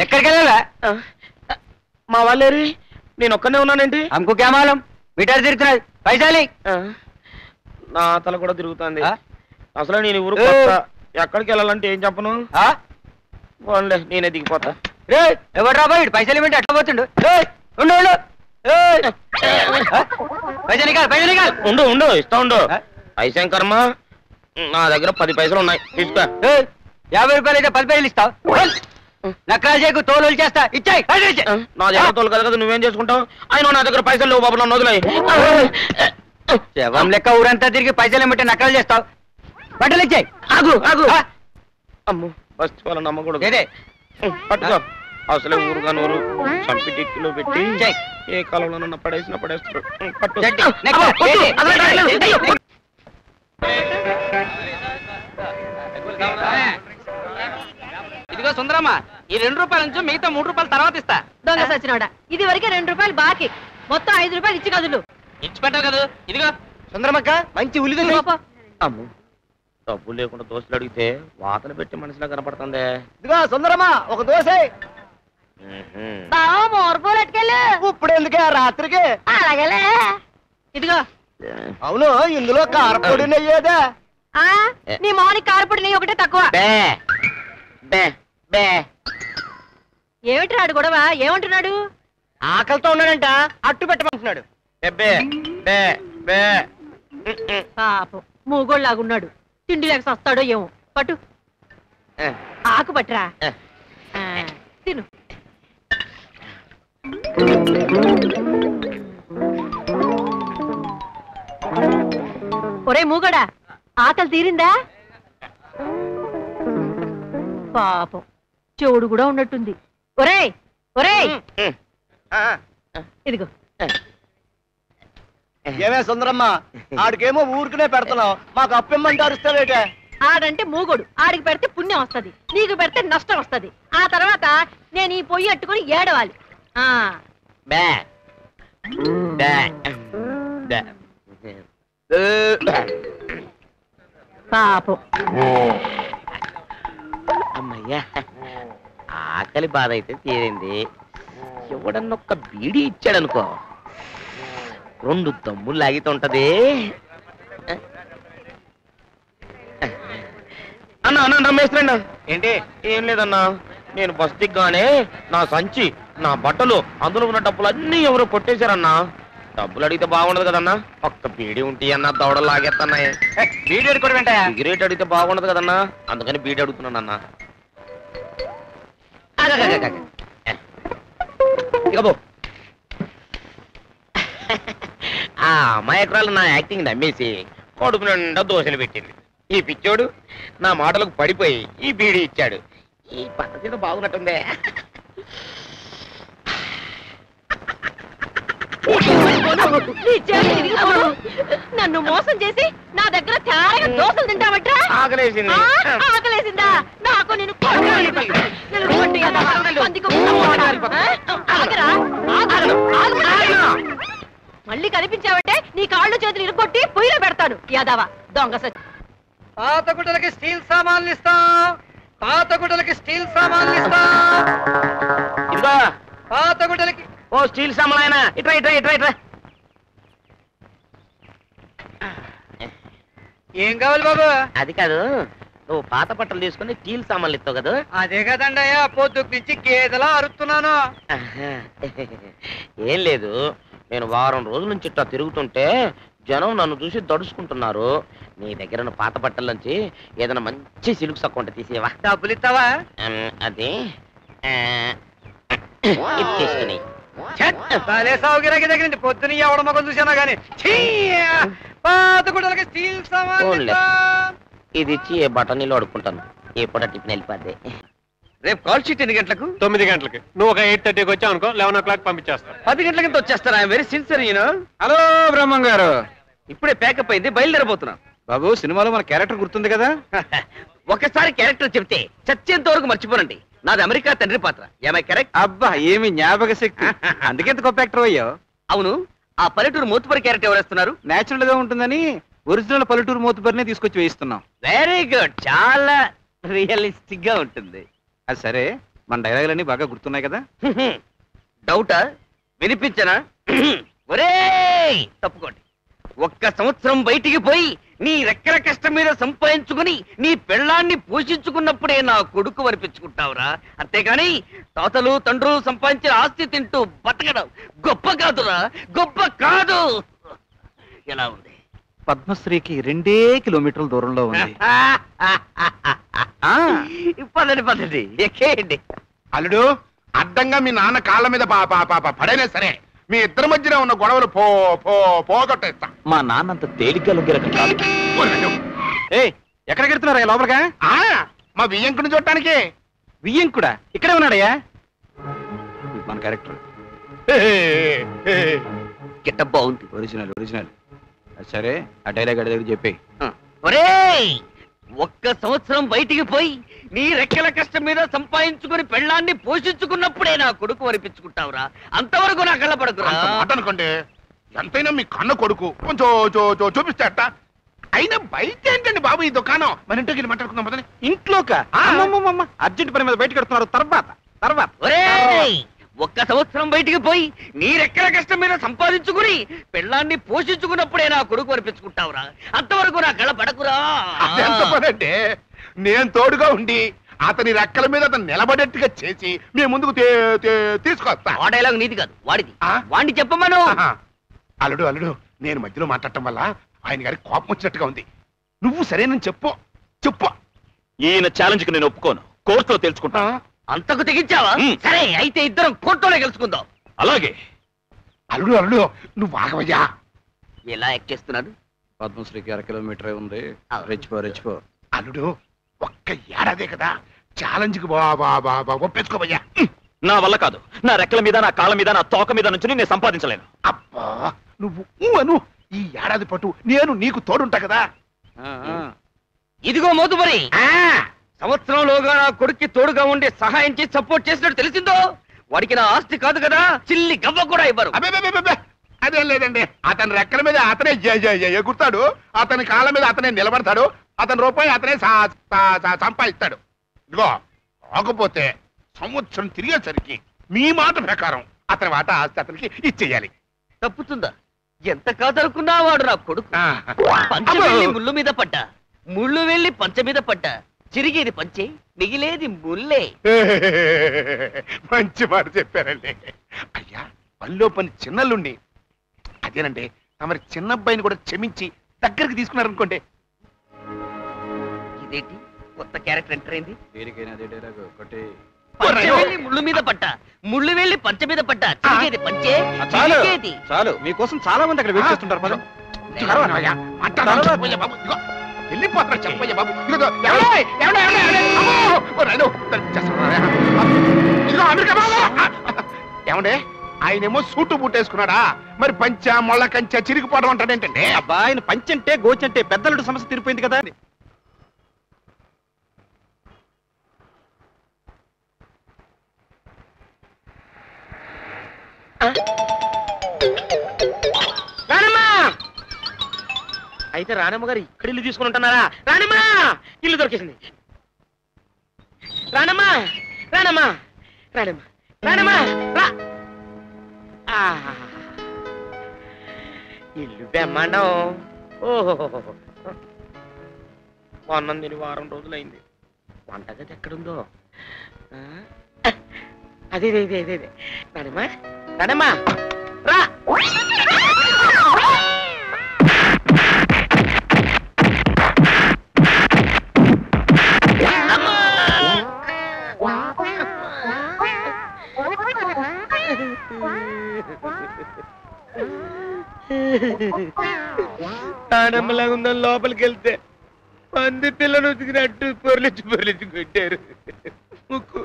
ఎక్కడికి వెళ్ళాలా? మా వాళ్ళేరి నేను ఒక్కనే ఉన్నానండి. అమ్కు క్యామాలం మీటర్ తిరుగుతున్నది పైసాలి. నా తల కూడా తిరుగుతుంది. అసలు నేను ఊరు ఎక్కడికి వెళ్ళాలంటే ఏం చెప్పను. నేనే దిగిపోతా. ఎవరు రాబోయి పైసలు ఇవ్వండి అట్లా పోతుండు. ఉండు ఉండు ఇస్తా ఉండు. పైసా కర్మ నా దగ్గర 10 పైసలు ఉన్నాయి తీసుకో. 50 రూపాయలు అయితే 10 పైసలు ఇస్తావు. నక్కలు చేయకు తోలు చేస్తా ఇచ్చాయి. నా దగ్గర తోలు కదా కదా నువ్వేం చేసుకుంటావు. ఆయన నా దగ్గర పైసలు లేవు బాబు నన్ను వదిలేయి. శవం లెక్క ఊరంతా తిరిగి పైసలు ఏమిటి నక్కలు చేస్తావు. బట్టలు ఇచ్చాయి. ఆగు ఆగు అమ్ము బస్ వాళ్ళ నమ్మకూడదు. పట్టుకో. అసలే ఊరుగా నూరు చంపి టిక్కిలో పెట్టి ఏ కాలంలో నన్ను పడేస్తారు. పట్టు. ఇదిగో సుందరమ్మ, ఈ 2 రూపాయల నుంచి మిగతా 3 రూపాయలు తర్వాత ఇస్తా. దొంగ సచ్చినోడా, ఇది వరకే 2 రూపాయలు బాకీ, మొత్తం 5 రూపాయలు ఇచ్చి కదులు. ఇచ్చి పెట్టావు కదా. ఇదిగో సుందరమ్మక్క మంచి ఉల్లి. అమ్ము డబ్బు లేకుండా దోశలు అడిగితే వాతలు పెట్టి మనిషిలా కనపడుతుంది. ఇదిగో సుందరమ్మ ఒక దోశ. బావా మోర్పూలు ఎట్టుకెళ్ళు. ఇప్పుడు ఎందుకే రాత్రికి? అలాగేలే. ఇదిగో. అవును ఇందులో కారపొడి నెయ్యేదా? నీ మౌనికి కారపొడి నెయ్యి ఒకటే తక్కువ. ఏమిటి గొడవ? ఏమంటున్నాడు? ఆకలితో ఉన్నాడంట, అట్టు పెట్టమంటున్నాడు. పాపం మూగోళ్ళలాగున్నాడు, తిండి లేక వస్తాడో ఏమో. పట్టు ఆకు పట్టురా, తిను. ఒరే మూగడా, ఆకలి తీరిందా? పాపం చెవుడు కూడా ఉన్నట్టుంది. ఒరే ఒరే ఇదిగో. ఏమే సుందరమ్మ, ఆడికేమో ఊరికనే పెడతావు, మాకు అప్పిమ్మంటే అరుస్తావేటే? ఆడంటే మూగోడు, ఆడికి పెడితే పుణ్యం వస్తది, నీకు పెడితే నష్టం వస్తది. ఆ తర్వాత నేను ఈ పొయ్యి అట్టుకుని ఏడవాలి. పాపం. అమ్మయ్యా ఆకలి బాధ అయితే తీరింది. ఎవడన్నొక్క బీడీ ఇచ్చాడనుకో 2 దమ్ములు లాగితుంటది. అన్నా అన్న రమేశ్వరన్న. ఏంటి? ఏం లేదన్నా, నేను బస్ దిగ్గానే నా సంచి, నా బట్టలు, అందులో ఉన్న డబ్బులు అన్నీ ఎవరో కొట్టేశారన్నా. డబ్బులు అడిగితే బాగుండదు కదన్నా, ఒక్క బీడీ ఉంటే అన్నా దవడలు లాగేస్తున్నాయి. బీడీ అడుగుడు వెంట సిగరెట్ అడిగితే బాగుండదు కదన్నా, అందుకని బీడీ అడుగుతున్నాను అన్నా. ఇకబో ఆ అమాయకురాలు నా యాక్టింగ్ నమ్మేసి కడుపు నిండా దోశలు పెట్టింది. ఈ పిచ్చోడు నా మాటలకు పడిపోయి ఈ బీడీ ఇచ్చాడు. ఈ పద్ధతి బాగున్నట్టుందే. నన్ను మోసం చేసి నా దగ్గర తేరగా దోశలు తింటావట్రా? ఆకలేసింది. ఆకలేసిందా? నాకు నేను మళ్ళీ కనిపించావంటే నీ కాళ్ళు చేతులు ఇరుకొట్టి పొయ్యిలో పెడతాను. యాదవ దొంగ సచ్చి. పాత గుడ్డలకి స్టీల్ సామాన్లు ఇస్తాం. పాత గుడ్డలకి స్టీల్ సామాన్లు ఇస్తాం. ఇదిగో పాత గుడ్డలకి. ఓ స్టీల్ సామాన్ ఆయన ఇట్రా ఇట్రా ఇట్రా ఇట్రా. ఏం కావాలి బాబు? అది కాదు, నువ్వు పాత బట్టలు తీసుకుని స్టీల్ సామాన్లు ఇస్తావు కదా. అదే కదండి అయ్యా, పొద్దుకు నుంచి గేదెలా అరుస్తున్నాను. ఏం లేదు, నేను వారం రోజుల నుంచి ఇట్లా తిరుగుతుంటే జనం నన్ను చూసి దడుచుకుంటున్నారు. నీ దగ్గర పాత బట్టల నుంచి ఏదైనా మంచి సిల్క్ సక్కుంటే తీసేవా? డబ్బులు ఇస్తావా? అది తీసుకుని సౌకర్యానికి దగ్గర పొద్దున ఎవడ మొక్కలు చూసానా గానీ పాత గుడ్డలకి స్టీల్ సామాన్లు. ఇది ఇచ్చి ఏ బట్టనీళ్ళు అడుక్కుంటాను. ఎప్పుడ టిఫిన్ వెళ్ళిపోద్ది. రేపు కాల్ షీట్ ఎన్ని గంటలకు? 9 గంటలకి. నువ్వు ఒక 8:30కి వచ్చావు అనుకో, 11 o'clock పంపించేస్తా. 10 గంటల కింద వచ్చేస్తారా? Very sincere. Hello Brahmam garu, ఇప్పుడే ప్యాకప్ అయింది, బయలుదేరబోతున్నా. బాబు సినిమాలో మన క్యారెక్టర్ గుర్తుంది కదా? ఒకసారి క్యారెక్టర్ చెప్తే చచ్చేంత వరకు మర్చిపోనండి. నాది అమెరికా తండ్రి పాత్ర. ఏమై కరెక్ట్? అబ్బా ఏమి జ్ఞాపక శక్తి. అందుకెంత గొప్ప యాక్టర్ అయ్యావు. అవును, ఆ పల్లెటూరు మూతుపరి క్యారెక్టర్ ఎవరేస్తున్నారు? నేచురల్ గా ఉంటుందని ఒరిజినల్ పల్లెటూరు మూతుపరినే తీసుకొచ్చి వేయిస్తున్నాం. వెరీ గుడ్, చాలా రియలిస్టిక్ గా ఉంటుంది. అది సరే, మన డైలాగులన్నీ బాగా గుర్తున్నాయి కదా? డౌటా? వినిపించనా? ఒరేయ్ తప్పుకోండి. ఒక్క సంవత్సరం బయటికి పోయి నీ రెక్కల కష్టం మీద సంపాదించుకుని నీ పెళ్ళాన్ని పోషించుకున్నప్పుడే నా కొడుకు అనిపించుకుంటావురా. అంతేగాని తాతలు తండ్రులు సంపాదించిన ఆస్తి తింటూ బతకడం గొప్ప కాదురా, గొప్ప కాదు. ఎలా ఉంది? పద్మశ్రీకి 2 కిలోమీటర్ల దూరంలో ఉంది. పదండి పదండి, ఎక్కేయండి. అల్లుడు, అడ్డంగా మీ నాన్న కాళ్ళ మీద పడైనా సరే మీ ఇద్దరి మధ్యన ఉన్న గొడవలు పోగొట్టేస్తా. మా నాన్న అంత తేలిగ్గా లొంగిరకం కాదు. ఎక్కడికి వెళ్తున్నారా లోపలగా? మా బియ్యంకుని చూడటానికి. బియ్యం కూడా ఇక్కడే ఉన్నాడయ్యా. మన క్యారెక్టర్ గెటప్ బాగుంది. Original original. సరే, ఆ డైలాగ్ అడి దగ్గర చెప్పి. ఒరేయ్, ఒక్క సంవత్సరం బయటికి పోయి నీ రెక్కల కష్టం మీద సంపాదించుకుని పెళ్ళాన్ని పోషించుకున్నప్పుడే నా కొడుకు అనిపించుకుంటావురా. అంతవరకు నా కళ్ళ పడకురా. అంత మాట అనుకోండి. ఎంతైనా మీ కన్న కొడుకు కొంచెం చూపిస్తే అట్ట. అయినా బయట ఏంటండి బాబు ఈ దుకాణం? మన ఇంటికి వెళ్ళి మాట్లాడుకుందాం పదని. ఇంట్లోక అర్జెంట్ పని మీద బయటకు వెళ్తున్నారు. తర్వాత ఒరేయ్, ఒక్క సంవత్సరం బయటికి పోయి నీ రెక్కల కష్టం మీద సంపాదించుకుని పెళ్ళాన్ని పోషించుకున్నప్పుడే నా కొడుకు అనిపించుకుంటావురా. అంతవరకు నా కళ్ళ పడకురా. అదెంత పనండి? నేను తోడుగా ఉండి అతని రెక్కల మీద అతను నిలబడేట్టుగా చేసి మీ ముందుకు తీసుకొస్తా. ఆ డైలాగ్ నీది కాదు, వాడిది. ఆ? వాడిని చెప్పమను. అల్లుడు అల్లుడు, నేను మధ్యలో మాట్లాడటం వల్ల ఆయన గారికి కోపం వచ్చినట్టుగా ఉంది. నువ్వు సరేనని చెప్పు. ఈయన ఛాలెంజ్ కి నేను ఒప్పుకోను. కోర్టులో తెలుసుకుంటా. అంతకు తెగించావా? సరే, అయితే ఇద్దరం కోర్టులోనే కలుసుకుందాం. అలాగే. అల్లుడు అల్లుడు, నువ్వు ఆగవయ్యా. ఎలా యాక్ట్ చేస్తున్నాడు? పద్మశ్రీకి 1 కిలోమీటర్ ఉంది. రెచ్చిపో. అల్లుడు, ఒక్క ఏడాదే కదా, ఛాలెంజ్ కి ఒప్పేసుకోవయ్యా. నా వల్ల కాదు. నా రెక్కల మీద, నా కాళ్ళ మీద, నా తోక మీద నుంచి నేను సంపాదించలేను. అబ్బా, నువ్వు అను. ఈ ఏడాది పాటు నేను నీకు తోడుంటా కదా. ఇదిగో మోతుబరి, సంవత్సరంలోగా నా కొడుక్కి తోడుగా ఉండి సహాయం చేసి సపోర్ట్ చేసినట్టు తెలిసిందో, వాడికి నా ఆస్తి కాదు కదా, చిల్లి గవ్వ కూడా ఇవ్వరు. అబ్బే, అదేం లేదండి. అతని రెక్కల మీద అతనే ఎగురుతాడు, అతని కాళ్ళ మీద అతనే నిలబడతాడు, అతని రూపాయి అతనే సంపాదిస్తాడు. ఇదిగో, కాకపోతే సంవత్సరం తిరిగేసరికి మీ మాట ప్రకారం అతని వాటా ఆస్తి అతనికి ఇచ్చేయాలి. తప్పుతుందా? ఎంత కాదనుకున్నా వాడు నా కొడుకు. పంచ వెళ్ళి ముళ్ళు మీద పడ్డా, ముళ్ళు వెళ్ళి పంచ మీద పడ్డా, చిరిగేది పంచే, మిగిలేది ముల్లే. మంచి మాట చెప్పారండి. అయ్యా, పనిలో పని చిన్నల్లుండి అదేనండి, తమరి చిన్నబ్బాయిని కూడా క్షమించి దగ్గరికి తీసుకున్నారనుకోండి. ఇదేంటి కొత్త క్యారెక్టర్ ఎంటర్ అయింది? దేనికైనా అదే డైలాగ్ ఒకటి. పంచ వెళ్ళి ముళ్ళు మీద పడ్డా, ముళ్ళు వెళ్ళి పంచ మీద పడ్డా, చిరిగేది పంచే, చిరిగేది. చాలు, మీకోసం చాలా మంది అక్కడ వెయిట్ చేస్తుంటారు. పదం. వెళ్ళిపోతారా చెప్పయ్యా బాబు. ఇదిగో అమెరికా బాబు. ఏమండే, ఆయనేమో సూటు బూటేసుకున్నాడా, మరి పంచ మొళ్ళ కంచె చిరిగిపోవడం అంటాడేంటండి? అబ్బా, ఆయన పంచంటే గోచంటే పెద్దలుడు సమస్య తీరిపోయింది కదా. రానమ్మా! అయితే రానమ్మ గారు ఇక్కడ ఇల్లు తీసుకుని ఉంటున్నారా? రానమ్మా, ఇల్లు దొరికేసింది. రానమ్మా, రానమ్మా, రానమ్మా, రానమ్మా, రా. ఇల్లు బెమ్మండం. ఓహో, అన్నం తిని వారం రోజులైంది. వంటగది ఎక్కడుందో? అదే రానమ్మా, రానమ్మా, రా. ఆడమ్మలాగా ఉందని లోపలికి వెళ్తే పంది పిల్లను ఉతికినట్టు పొరలిచ్చి కొట్టారు ముక్కు.